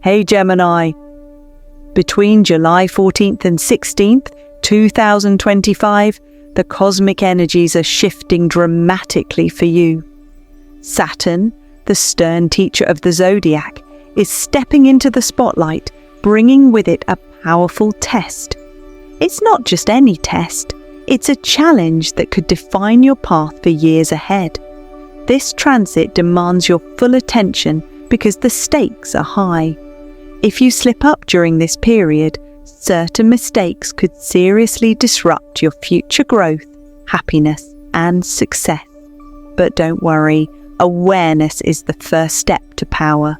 Hey Gemini, between July 14th and 16th, 2025, the cosmic energies are shifting dramatically for you. Saturn, the stern teacher of the zodiac, is stepping into the spotlight, bringing with it a powerful test. It's not just any test, it's a challenge that could define your path for years ahead. This transit demands your full attention because the stakes are high. If you slip up during this period, certain mistakes could seriously disrupt your future growth, happiness, and success. But don't worry, awareness is the first step to power.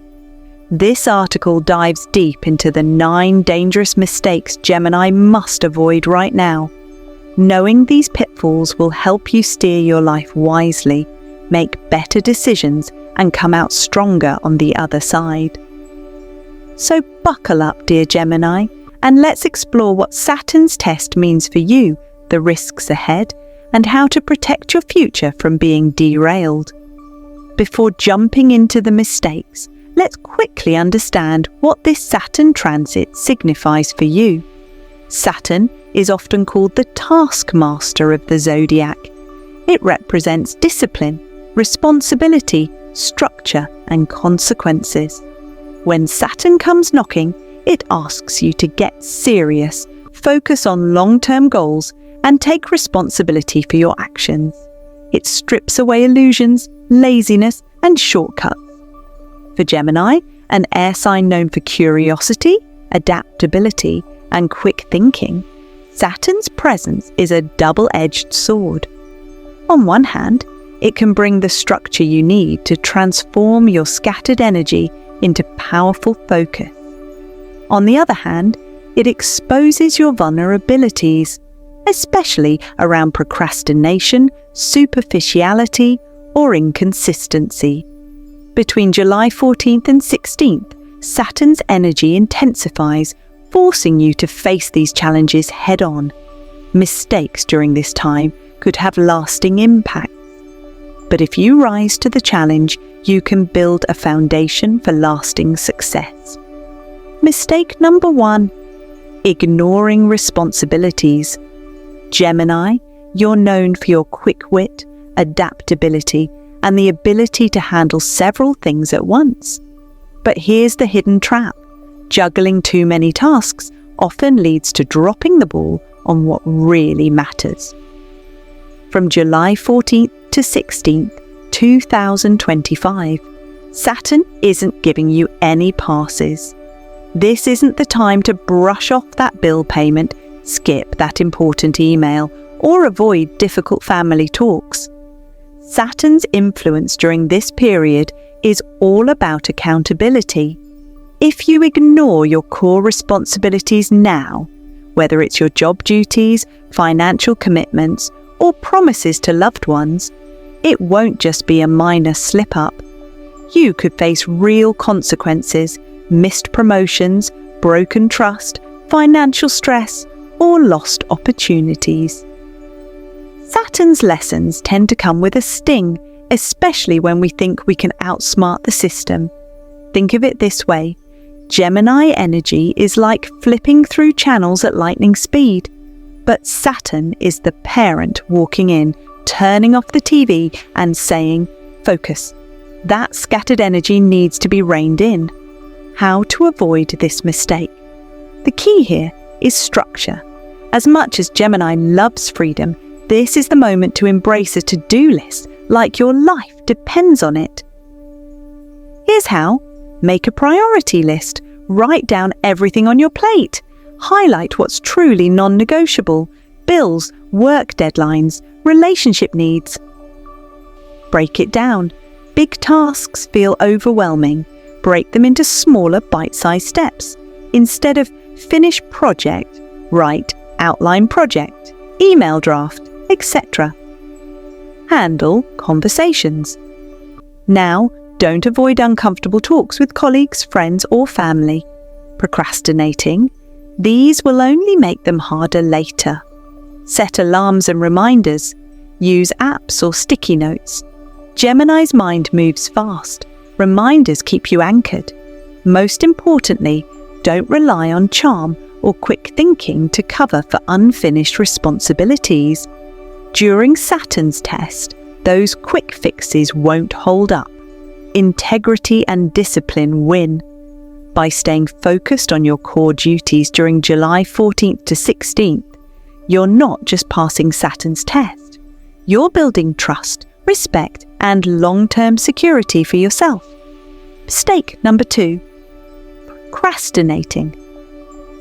This article dives deep into the 9 dangerous mistakes Gemini must avoid right now. Knowing these pitfalls will help you steer your life wisely, make better decisions, and come out stronger on the other side. So buckle up, dear Gemini, and let's explore what Saturn's test means for you, the risks ahead, and how to protect your future from being derailed. Before jumping into the mistakes, let's quickly understand what this Saturn transit signifies for you. Saturn is often called the taskmaster of the zodiac. It represents discipline, responsibility, structure, and consequences. When Saturn comes knocking, it asks you to get serious, focus on long-term goals, and take responsibility for your actions. It strips away illusions, laziness, and shortcuts. For Gemini, an air sign known for curiosity, adaptability, and quick thinking, Saturn's presence is a double-edged sword. On one hand, it can bring the structure you need to transform your scattered energy into powerful focus. On the other hand, it exposes your vulnerabilities, especially around procrastination, superficiality, or inconsistency. Between July 14th and 16th, Saturn's energy intensifies, forcing you to face these challenges head-on. Mistakes during this time could have lasting impacts. But if you rise to the challenge, you can build a foundation for lasting success. Mistake number 1: ignoring responsibilities. Gemini, you're known for your quick wit, adaptability, and the ability to handle several things at once. But here's the hidden trap. Juggling too many tasks often leads to dropping the ball on what really matters. From July 14th to 16th, 2025, Saturn isn't giving you any passes. This isn't the time to brush off that bill payment, skip that important email, or avoid difficult family talks. Saturn's influence during this period is all about accountability. If you ignore your core responsibilities now, whether it's your job duties, financial commitments, or promises to loved ones, it won't just be a minor slip-up. You could face real consequences, missed promotions, broken trust, financial stress, or lost opportunities. Saturn's lessons tend to come with a sting, especially when we think we can outsmart the system. Think of it this way. Gemini energy is like flipping through channels at lightning speed. But Saturn is the parent walking in, turning off the TV and saying, "Focus." That scattered energy needs to be reined in. How to avoid this mistake? The key here is structure. As much as Gemini loves freedom, this is the moment to embrace a to-do list, like your life depends on it. Here's how. Make a priority list. Write down everything on your plate. Highlight what's truly non-negotiable: bills, work deadlines, relationship needs. Break it down. Big tasks feel overwhelming. Break them into smaller bite-sized steps. Instead of finish project, write outline project, email draft, etc. Handle conversations. Now, don't avoid uncomfortable talks with colleagues, friends, or family. Procrastinating. These will only make them harder later. Set alarms and reminders. Use apps or sticky notes. Gemini's mind moves fast. Reminders keep you anchored. Most importantly, don't rely on charm or quick thinking to cover for unfinished responsibilities. During Saturn's test, those quick fixes won't hold up. Integrity and discipline win. By staying focused on your core duties during July 14th to 16th, you're not just passing Saturn's test. You're building trust, respect, and long-term security for yourself. Mistake number 2. Procrastinating.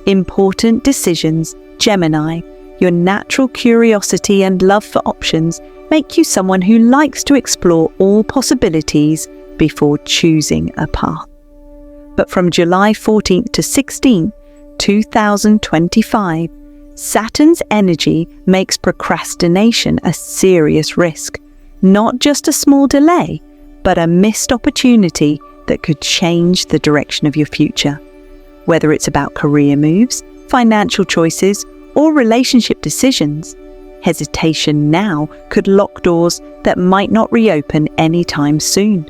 Important decisions, Gemini. Your natural curiosity and love for options make you someone who likes to explore all possibilities before choosing a path. But from July 14th to 16th, 2025, Saturn's energy makes procrastination a serious risk. Not just a small delay, but a missed opportunity that could change the direction of your future. Whether it's about career moves, financial choices, or relationship decisions, hesitation now could lock doors that might not reopen anytime soon.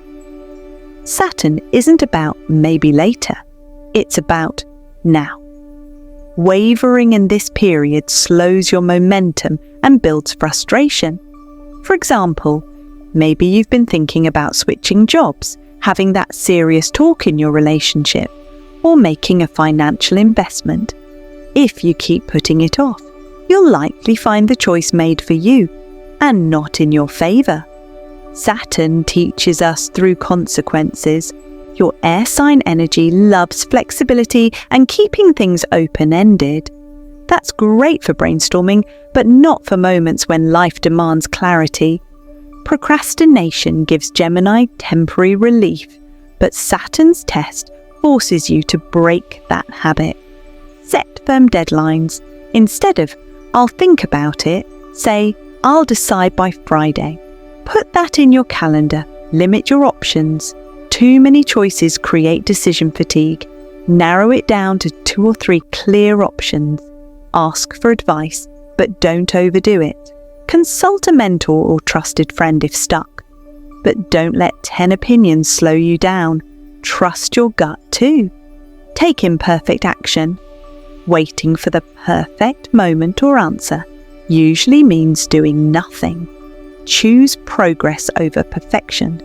Saturn isn't about maybe later, it's about now. Wavering in this period slows your momentum and builds frustration. For example, maybe you've been thinking about switching jobs, having that serious talk in your relationship, or making a financial investment. If you keep putting it off, you'll likely find the choice made for you, and not in your favour. Saturn teaches us through consequences. Your air sign energy loves flexibility and keeping things open-ended. That's great for brainstorming, but not for moments when life demands clarity. Procrastination gives Gemini temporary relief, but Saturn's test forces you to break that habit. Set firm deadlines. Instead of, I'll think about it, say, I'll decide by Friday. Put that in your calendar. Limit your options. Too many choices create decision fatigue. Narrow it down to 2 or 3 clear options. Ask for advice, but don't overdo it. Consult a mentor or trusted friend if stuck. But don't let 10 opinions slow you down. Trust your gut too. Take imperfect action. Waiting for the perfect moment or answer usually means doing nothing. Choose progress over perfection.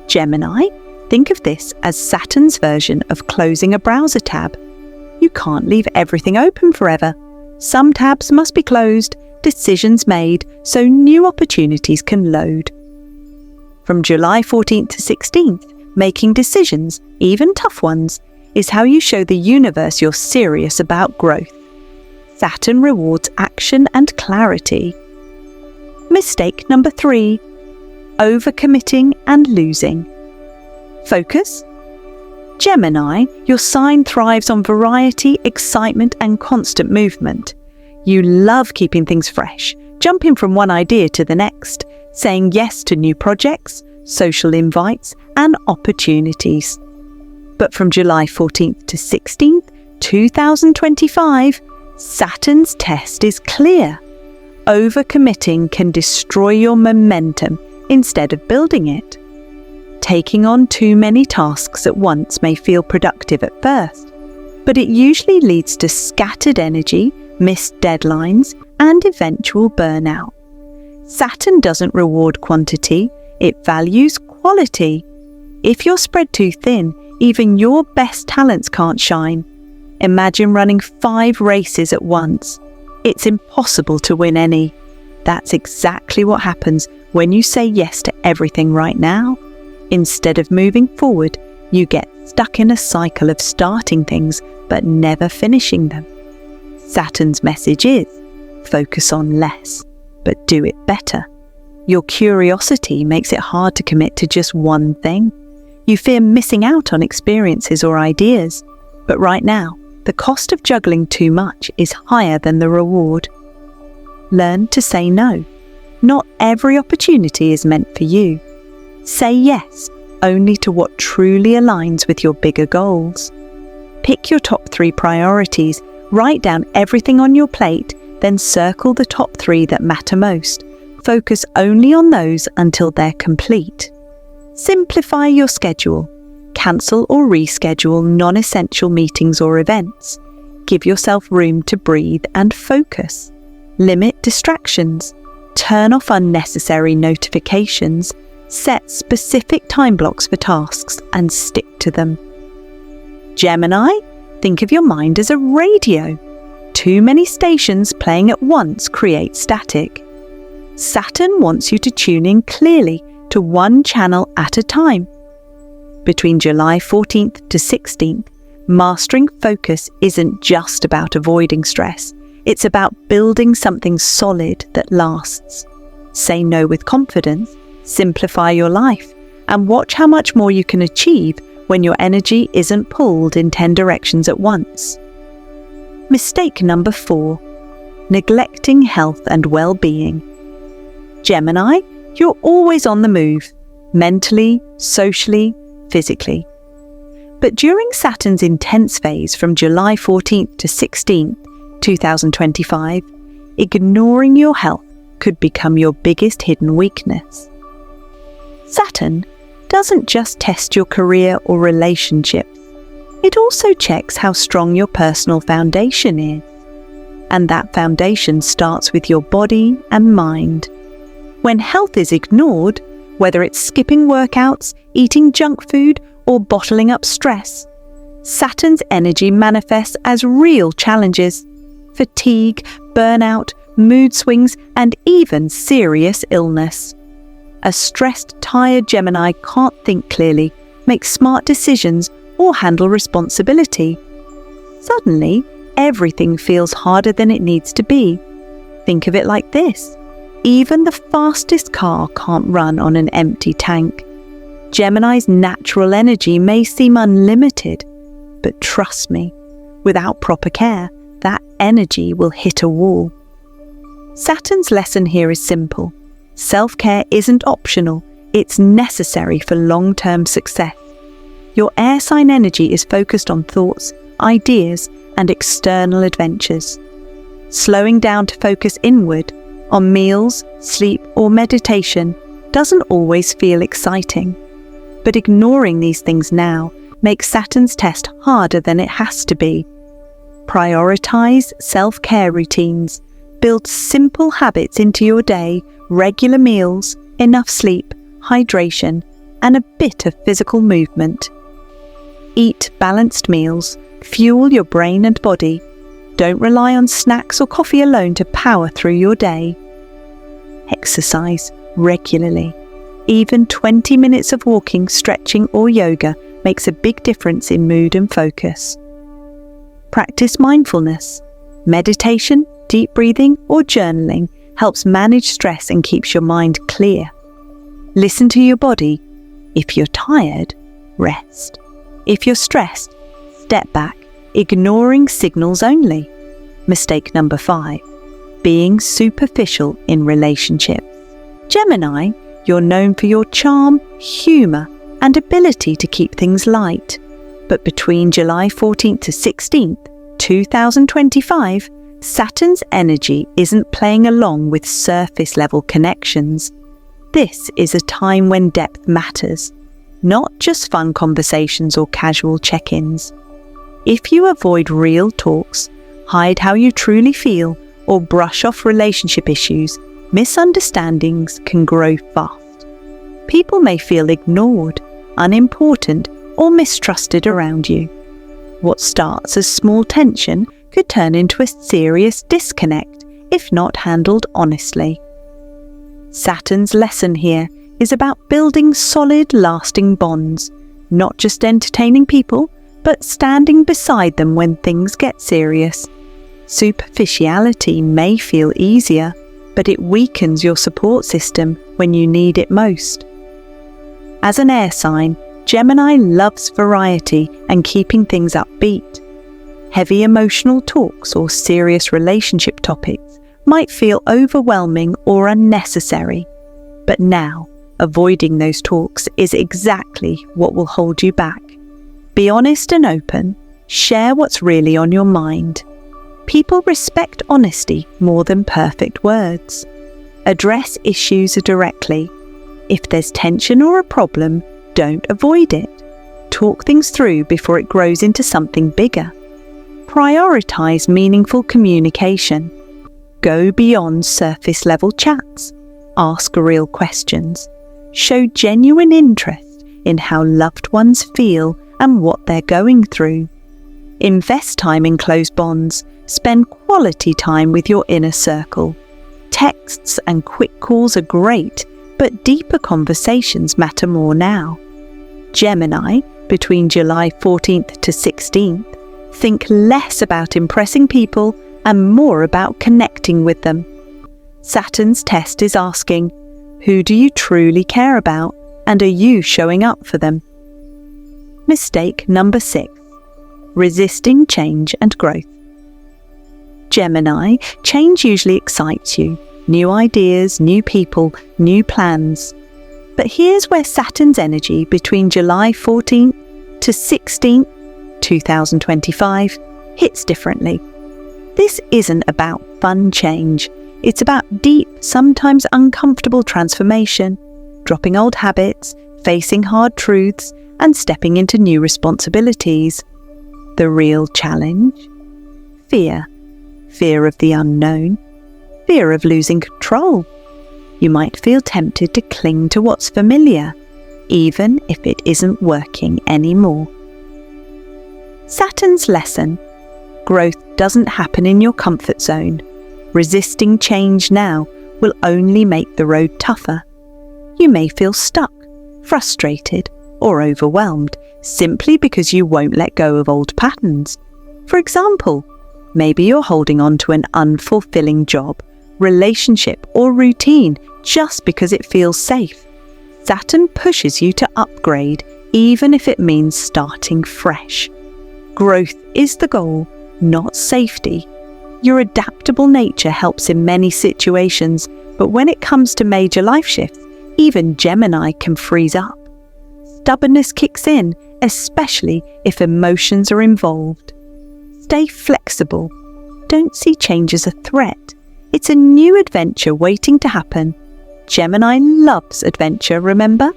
Gemini, think of this as Saturn's version of closing a browser tab. You can't leave everything open forever. Some tabs must be closed, decisions made, so new opportunities can load. From July 14th to 16th, making decisions, even tough ones, is how you show the universe you're serious about growth. Saturn rewards action and clarity. Mistake number 3. Overcommitting and losing. Focus. Gemini, your sign thrives on variety, excitement, and constant movement. You love keeping things fresh, jumping from one idea to the next, saying yes to new projects, social invites, and opportunities. But from July 14th to 16th, 2025, Saturn's test is clear. Overcommitting can destroy your momentum instead of building it. Taking on too many tasks at once may feel productive at first, but it usually leads to scattered energy, missed deadlines, and eventual burnout. Saturn doesn't reward quantity, it values quality. If you're spread too thin, even your best talents can't shine. Imagine running 5 races at once. It's impossible to win any. That's exactly what happens when you say yes to everything right now. Instead of moving forward, you get stuck in a cycle of starting things but never finishing them. Saturn's message is, focus on less, but do it better. Your curiosity makes it hard to commit to just one thing. You fear missing out on experiences or ideas. But right now, the cost of juggling too much is higher than the reward. Learn to say no. Not every opportunity is meant for you. Say yes only to what truly aligns with your bigger goals. Pick your top 3 priorities, write down everything on your plate, then circle the top 3 that matter most. Focus only on those until they're complete. Simplify your schedule. Cancel or reschedule non-essential meetings or events. Give yourself room to breathe and focus. Limit distractions. Turn off unnecessary notifications. Set specific time blocks for tasks and stick to them. Gemini, think of your mind as a radio. Too many stations playing at once create static. Saturn wants you to tune in clearly to one channel at a time. Between July 14th to 16th, mastering focus isn't just about avoiding stress. It's about building something solid that lasts. Say no with confidence, simplify your life, and watch how much more you can achieve when your energy isn't pulled in 10 directions at once. Mistake number 4. Neglecting health and well-being. Gemini, you're always on the move, mentally, socially, physically. But during Saturn's intense phase from July 14th to 16th, 2025, ignoring your health could become your biggest hidden weakness. Saturn doesn't just test your career or relationships, it also checks how strong your personal foundation is. And that foundation starts with your body and mind. When health is ignored, whether it's skipping workouts, eating junk food, or bottling up stress, Saturn's energy manifests as real challenges: fatigue, burnout, mood swings, and even serious illness. A stressed, tired Gemini can't think clearly, make smart decisions, or handle responsibility. Suddenly, everything feels harder than it needs to be. Think of it like this: even the fastest car can't run on an empty tank. Gemini's natural energy may seem unlimited, but trust me, without proper care, that energy will hit a wall. Saturn's lesson here is simple. Self-care isn't optional, it's necessary for long-term success. Your air sign energy is focused on thoughts, ideas, and external adventures. Slowing down to focus inward, on meals, sleep, or meditation, doesn't always feel exciting. But ignoring these things now makes Saturn's test harder than it has to be. Prioritize self-care routines. Build simple habits into your day: regular meals, enough sleep, hydration, and a bit of physical movement. Eat balanced meals. Fuel your brain and body. Don't rely on snacks or coffee alone to power through your day. Exercise regularly. Even 20 minutes of walking, stretching, or yoga makes a big difference in mood and focus. Practice mindfulness. Meditation, deep breathing, or journaling helps manage stress and keeps your mind clear. Listen to your body. If you're tired, rest. If you're stressed, step back, ignoring signals only. Mistake number 5. Being superficial in relationships. Gemini, you're known for your charm, humour, and ability to keep things light. But between July 14th to 16th, 2025, Saturn's energy isn't playing along with surface-level connections. This is a time when depth matters, not just fun conversations or casual check-ins. If you avoid real talks, hide how you truly feel, or brush off relationship issues, misunderstandings can grow fast. People may feel ignored, unimportant, or mistrusted around you. What starts as small tension could turn into a serious disconnect if not handled honestly. Saturn's lesson here is about building solid, lasting bonds, not just entertaining people, but standing beside them when things get serious. Superficiality may feel easier, but it weakens your support system when you need it most. As an air sign, Gemini loves variety and keeping things upbeat. Heavy emotional talks or serious relationship topics might feel overwhelming or unnecessary, but now, avoiding those talks is exactly what will hold you back. Be honest and open. Share what's really on your mind. People respect honesty more than perfect words. Address issues directly. If there's tension or a problem, don't avoid it. talk things through before it grows into something bigger. Prioritize meaningful communication. Go beyond surface-level chats. Ask real questions. Show genuine interest in how loved ones feel and what they're going through. Invest time in close bonds. Spend quality time with your inner circle. Texts and quick calls are great, but deeper conversations matter more now. Gemini, between July 14th to 16th, think less about impressing people and more about connecting with them. Saturn's test is asking, who do you truly care about, and are you showing up for them? Mistake number 6. Resisting change and growth. Gemini, change usually excites you. New ideas, new people, new plans. But here's where Saturn's energy between July 14th to 16th, 2025, hits differently. This isn't about fun change. It's about deep, sometimes uncomfortable transformation, dropping old habits, facing hard truths, and stepping into new responsibilities. The real challenge? Fear. Fear of the unknown. Fear of losing control. You might feel tempted to cling to what's familiar, even if it isn't working anymore. Saturn's lesson: growth doesn't happen in your comfort zone. Resisting change now will only make the road tougher. You may feel stuck, frustrated, or overwhelmed simply because you won't let go of old patterns. For example, maybe you're holding on to an unfulfilling job, relationship, or routine just because it feels safe. Saturn pushes you to upgrade, even if it means starting fresh. Growth is the goal, not safety. Your adaptable nature helps in many situations, but when it comes to major life shifts, even Gemini can freeze up. Stubbornness kicks in, especially if emotions are involved. Stay flexible. Don't see change as a threat. It's a new adventure waiting to happen. Gemini loves adventure, remember?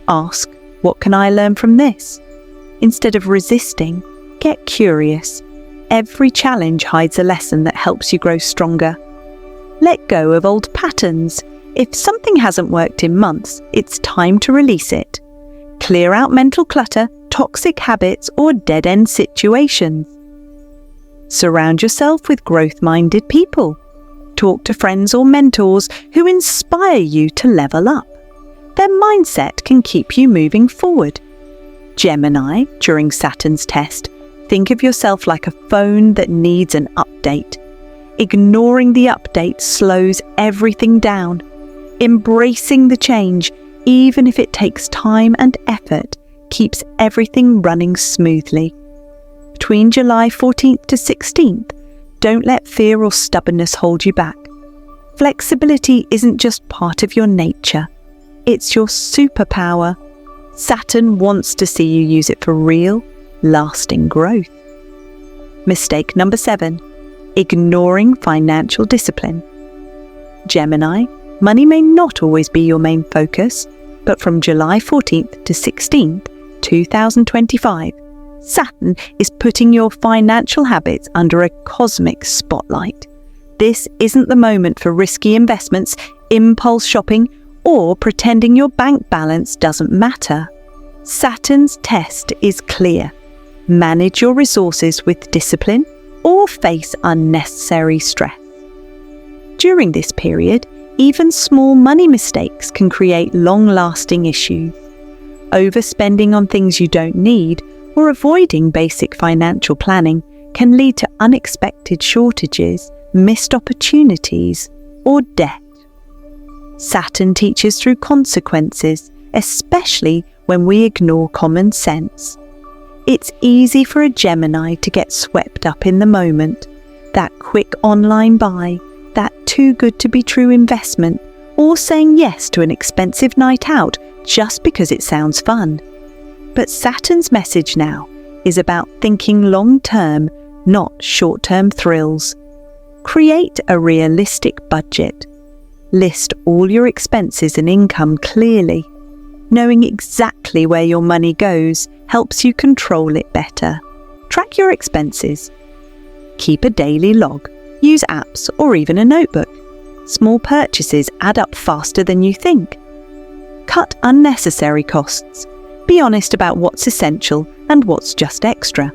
Ask, what can I learn from this? Instead of resisting, get curious. Every challenge hides a lesson that helps you grow stronger. Let go of old patterns. If something hasn't worked in months, it's time to release it. Clear out mental clutter, toxic habits, or dead-end situations. Surround yourself with growth-minded people. Talk to friends or mentors who inspire you to level up. Their mindset can keep you moving forward. Gemini, during Saturn's test, think of yourself like a phone that needs an update. Ignoring the update slows everything down. Embracing the change, even if it takes time and effort, keeps everything running smoothly. Between July 14th to 16th, don't let fear or stubbornness hold you back. Flexibility isn't just part of your nature, it's your superpower. Saturn wants to see you use it for real, lasting growth. Mistake number 7. Ignoring financial discipline. Gemini, money may not always be your main focus, but from July 14th to 16th, 2025, Saturn is putting your financial habits under a cosmic spotlight. This isn't the moment for risky investments, impulse shopping, or pretending your bank balance doesn't matter. Saturn's test is clear. Manage your resources with discipline or face unnecessary stress. During this period, even small money mistakes can create long-lasting issues. Overspending on things you don't need or avoiding basic financial planning can lead to unexpected shortages, missed opportunities, or debt. Saturn teaches through consequences, especially when we ignore common sense. It's easy for a Gemini to get swept up in the moment, that quick online buy, that too good to be true investment, or saying yes to an expensive night out just because it sounds fun. But Saturn's message now is about thinking long-term, not short-term thrills. Create a realistic budget. List all your expenses and income clearly. Knowing exactly where your money goes helps you control it better. Track your expenses. Keep a daily log. Use apps or even a notebook. Small purchases add up faster than you think. Cut unnecessary costs. Be honest about what's essential and what's just extra.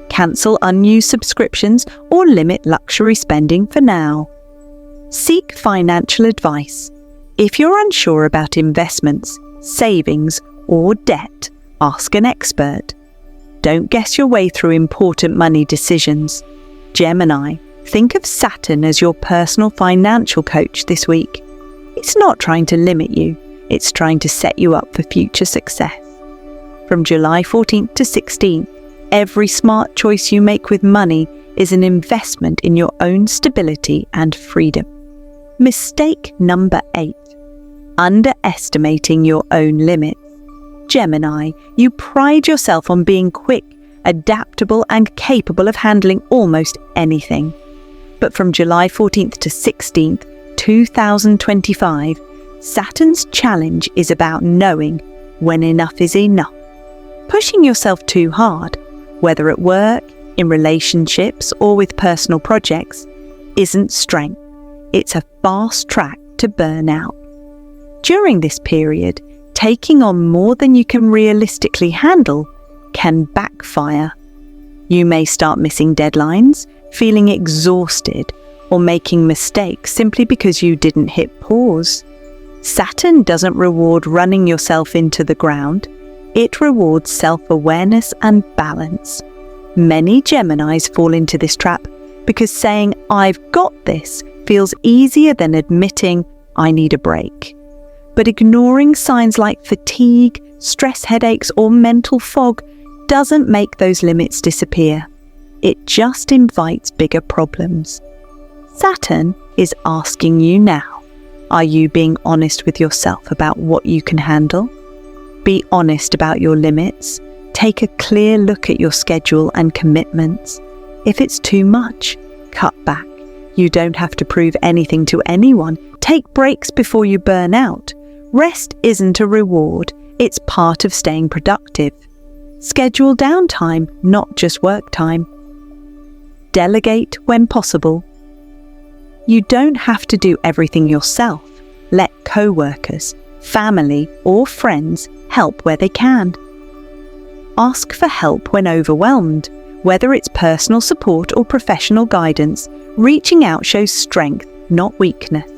Cancel unused subscriptions or limit luxury spending for now. Seek financial advice. If you're unsure about investments, savings, or debt, ask an expert. Don't guess your way through important money decisions. Gemini, think of Saturn as your personal financial coach this week. It's not trying to limit you, it's trying to set you up for future success. From July 14th to 16th, every smart choice you make with money is an investment in your own stability and freedom. Mistake number 8. Underestimating your own limits. Gemini, you pride yourself on being quick, adaptable, and capable of handling almost anything. But from July 14th to 16th, 2025, Saturn's challenge is about knowing when enough is enough. Pushing yourself too hard, whether at work, in relationships, or with personal projects, isn't strength. It's a fast track to burnout. During this period, taking on more than you can realistically handle can backfire. You may start missing deadlines, feeling exhausted, or making mistakes simply because you didn't hit pause. Saturn doesn't reward running yourself into the ground. It rewards self-awareness and balance. Many Geminis fall into this trap because saying, "I've got this," feels easier than admitting, "I need a break." But ignoring signs like fatigue, stress headaches, or mental fog doesn't make those limits disappear. It just invites bigger problems. Saturn is asking you now, are you being honest with yourself about what you can handle? Be honest about your limits. Take a clear look at your schedule and commitments. If it's too much, cut back. You don't have to prove anything to anyone. Take breaks before you burn out. Rest isn't a reward, it's part of staying productive. Schedule downtime, not just work time. Delegate when possible. You don't have to do everything yourself. Let co-workers, family, or friends help where they can. Ask for help when overwhelmed. Whether it's personal support or professional guidance, reaching out shows strength, not weakness.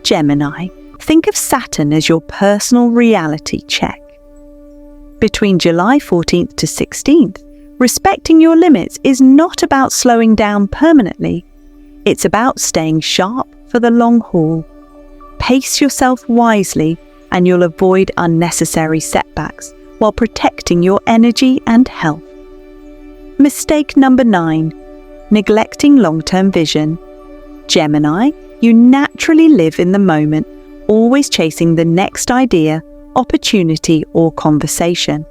Gemini, think of Saturn as your personal reality check. Between July 14th to 16th, respecting your limits is not about slowing down permanently. It's about staying sharp for the long haul. Pace yourself wisely and you'll avoid unnecessary setbacks while protecting your energy and health. Mistake number 9. Neglecting long-term vision. Gemini, you naturally live in the moment, always chasing the next idea, opportunity, or conversation.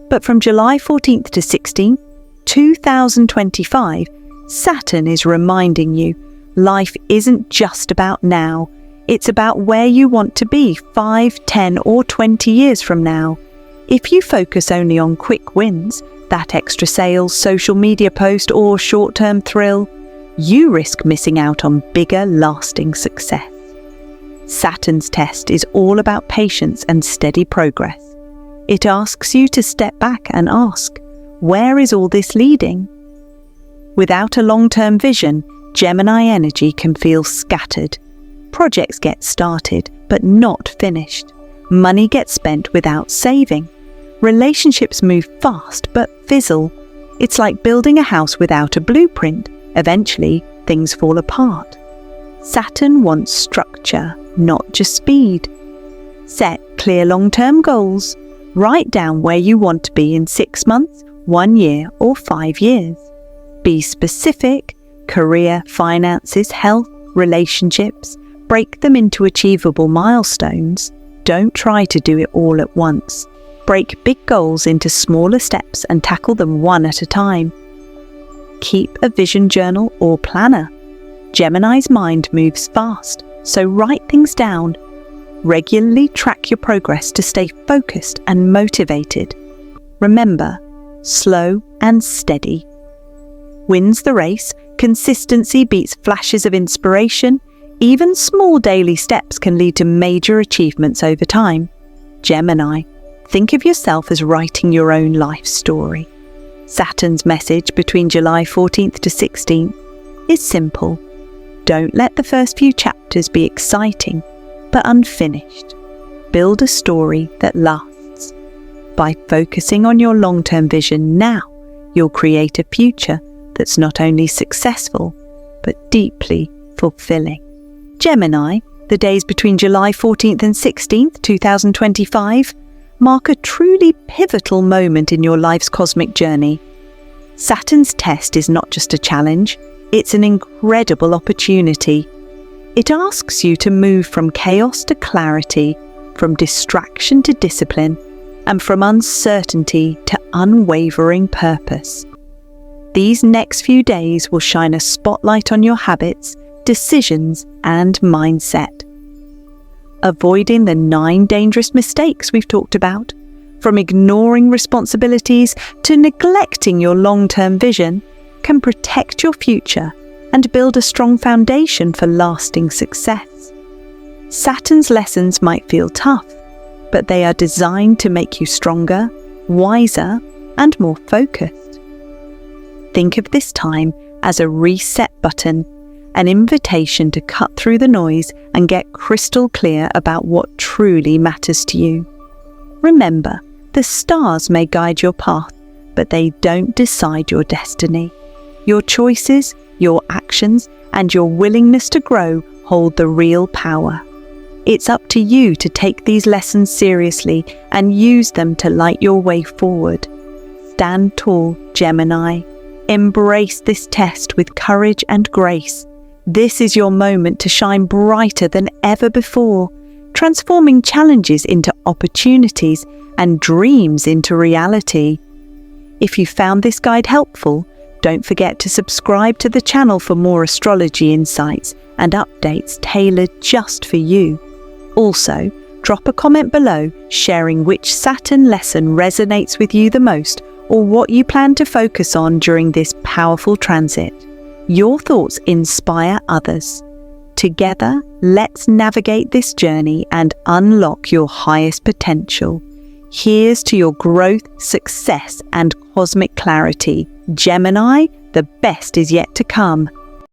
But from July 14th to 16th, 2025, Saturn is reminding you life isn't just about now. It's about where you want to be 5, 10, or 20 years from now. If you focus only on quick wins, that extra sale, social media post, or short-term thrill, you risk missing out on bigger, lasting success. Saturn's test is all about patience and steady progress. It asks you to step back and ask, where is all this leading? Without a long-term vision, Gemini energy can feel scattered. Projects get started, but not finished. Money gets spent without saving. Relationships move fast, but fizzle. It's like building a house without a blueprint. Eventually, things fall apart. Saturn wants structure, not just speed. Set clear long-term goals. Write down where you want to be in 6 months, 1 year, or 5 years. Be specific. Career, finances, health, relationships. Break them into achievable milestones. Don't try to do it all at once. Break big goals into smaller steps and tackle them one at a time. Keep a vision journal or planner. Gemini's mind moves fast, so write things down. Regularly track your progress to stay focused and motivated. Remember, slow and steady wins the race. Consistency beats flashes of inspiration. Even small daily steps can lead to major achievements over time. Gemini, think of yourself as writing your own life story. Saturn's message between July 14th to 16th is simple. Don't let the first few chapters be exciting, but unfinished. Build a story that lasts. By focusing on your long-term vision now, you'll create a future that's not only successful, but deeply fulfilling. Gemini, the days between July 14th and 16th, 2025, mark a truly pivotal moment in your life's cosmic journey. Saturn's test is not just a challenge, it's an incredible opportunity. It asks you to move from chaos to clarity, from distraction to discipline, and from uncertainty to unwavering purpose. These next few days will shine a spotlight on your habits, decisions, and mindset. Avoiding the 9 dangerous mistakes we've talked about, from ignoring responsibilities to neglecting your long-term vision, can protect your future and build a strong foundation for lasting success. Saturn's lessons might feel tough, but they are designed to make you stronger, wiser, and more focused. Think of this time as a reset button, an invitation to cut through the noise and get crystal clear about what truly matters to you. Remember, the stars may guide your path, but they don't decide your destiny. Your choices, your actions, and your willingness to grow hold the real power. It's up to you to take these lessons seriously and use them to light your way forward. Stand tall, Gemini. Embrace this test with courage and grace. This is your moment to shine brighter than ever before, transforming challenges into opportunities and dreams into reality. If you found this guide helpful, don't forget to subscribe to the channel for more astrology insights and updates tailored just for you. Also, drop a comment below sharing which Saturn lesson resonates with you the most, or what you plan to focus on during this powerful transit. Your thoughts inspire others. Together, let's navigate this journey and unlock your highest potential. Here's to your growth, success, and cosmic clarity. Gemini, the best is yet to come.